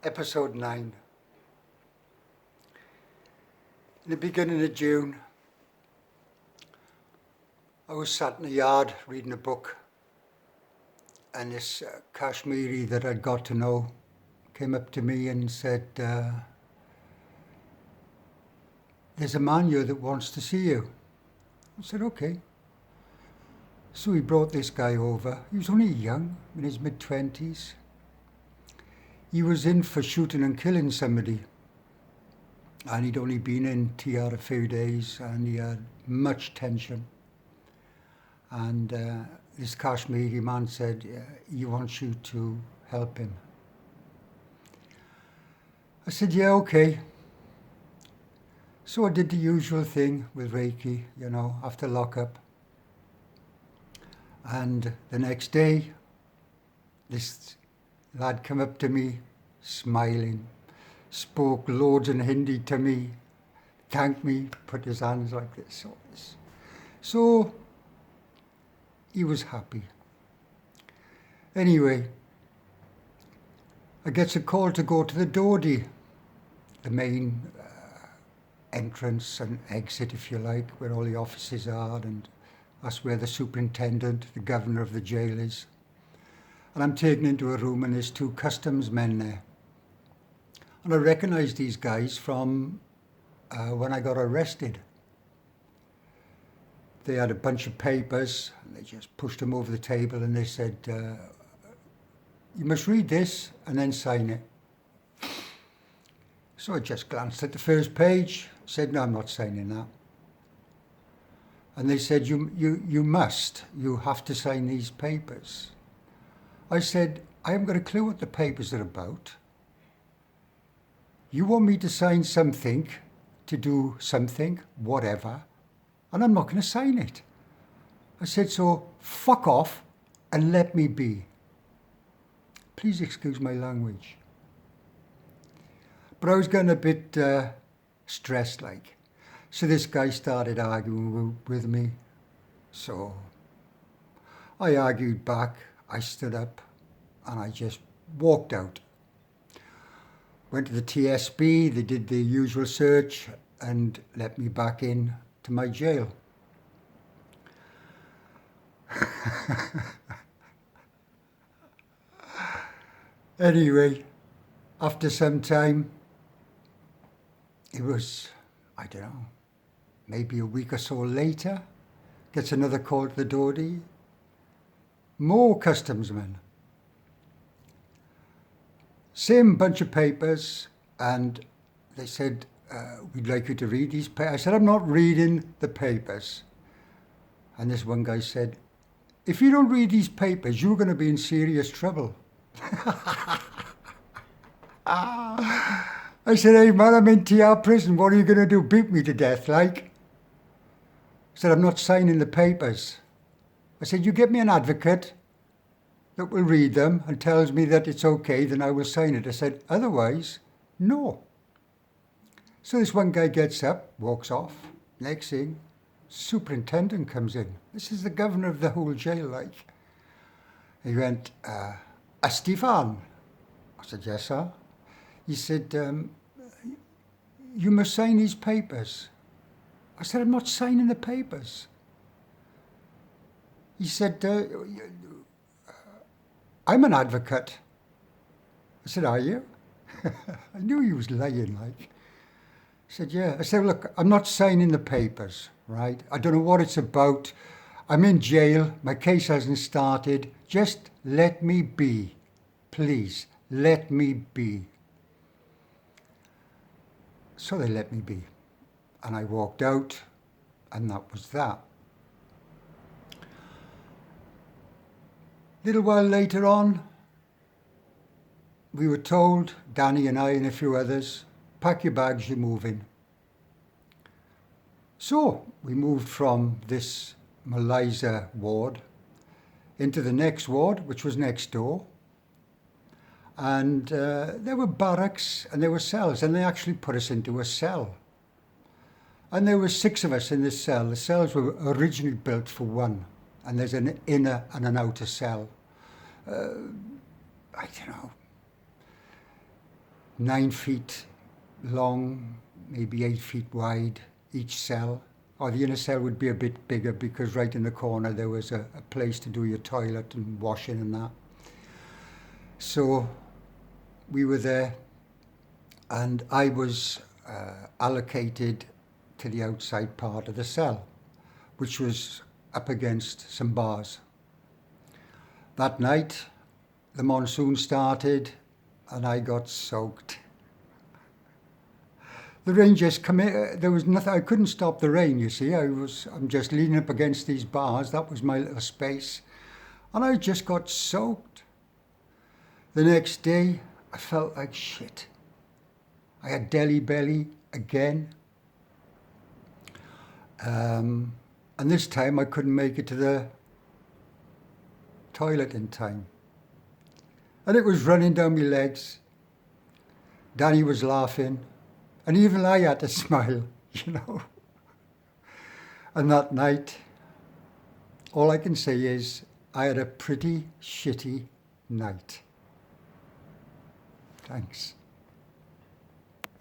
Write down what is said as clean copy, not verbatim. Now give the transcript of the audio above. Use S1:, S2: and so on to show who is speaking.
S1: Episode 9. In the beginning of June, I was sat in the yard reading a book, and this Kashmiri that I'd got to know came up to me and said, there's a man here that wants to see you. I said, okay. So he brought this guy over. He was only young, in his mid-20s. He was in for shooting and killing somebody. And he'd only been in Tihar a few days, and he had much tension. And this Kashmiri man said, he wants you to help him. I said, yeah, okay. So I did the usual thing with Reiki, after lockup. And the next day, this lad came up to me, smiling, spoke loads in Hindi to me, thanked me, put his hands like this. So he was happy. Anyway, I gets a call to go to the Dodi, the main entrance and exit, if you like, where all the offices are, and that's where the superintendent, the governor of the jail is. And I'm taken into a room and there's two customs men there. And I recognised these guys from when I got arrested. They had a bunch of papers, and they just pushed them over the table and they said, you must read this and then sign it. So I just glanced at the first page, said, no, I'm not signing that. And they said, you must, you have to sign these papers. I said, I haven't got a clue what the papers are about. You want me to sign something, to do something, whatever, and I'm not going to sign it. I said, so fuck off and let me be. Please excuse my language. But I was getting a bit stressed like. So this guy started arguing with me. So I argued back, I stood up and I just walked out. Went to the TSB, they did the usual search and let me back in to my jail. Anyway, after some time, it was, I don't know, maybe a week or so later, gets another call to the Dodi. More customs men. Same bunch of papers, and they said, we'd like you to read these papers. I said, I'm not reading the papers. And this one guy said, if you don't read these papers, you're going to be in serious trouble. I said, hey man, I'm in TR prison. What are you going to do? Beat me to death, like? I said, I'm not signing the papers. I said, you get me an advocate that will read them and tells me that it's okay, then I will sign it. I said, otherwise, no. So this one guy gets up, walks off. Next thing, superintendent comes in. This is the governor of the whole jail, like. He went, Stefan. I said, yes, sir. He said, you must sign these papers. I said, I'm not signing the papers. He said, I'm an advocate. I said, are you? I knew he was lying, like. He said, yeah. I said, look, I'm not signing the papers, right? I don't know what it's about. I'm in jail. My case hasn't started. Just let me be. Please, let me be. So they let me be. And I walked out, and that was that. A little while later on, we were told, Danny and I and a few others, pack your bags, you're moving. So we moved from this Malaysia ward into the next ward, which was next door. And there were barracks and there were cells, and they actually put us into a cell. And there were 6 of us in this cell. The cells were originally built for one. And there's an inner and an outer cell. I don't know. 9 feet long, maybe 8 feet wide, each cell. Or the inner cell would be a bit bigger because right in the corner there was a place to do your toilet and washing and that. So we were there, and I was allocated to the outside part of the cell, which was up against some bars. That night, the monsoon started and I got soaked. The rain just came in. There was nothing. I couldn't stop the rain, you see. I'm just leaning up against these bars. That was my little space. And I just got soaked. The next day, I felt like shit. I had deli belly again. And this time I couldn't make it to the toilet in time. And it was running down my legs. Danny was laughing. And even I had to smile, you know. And that night, all I can say is I had a pretty shitty night. Thanks.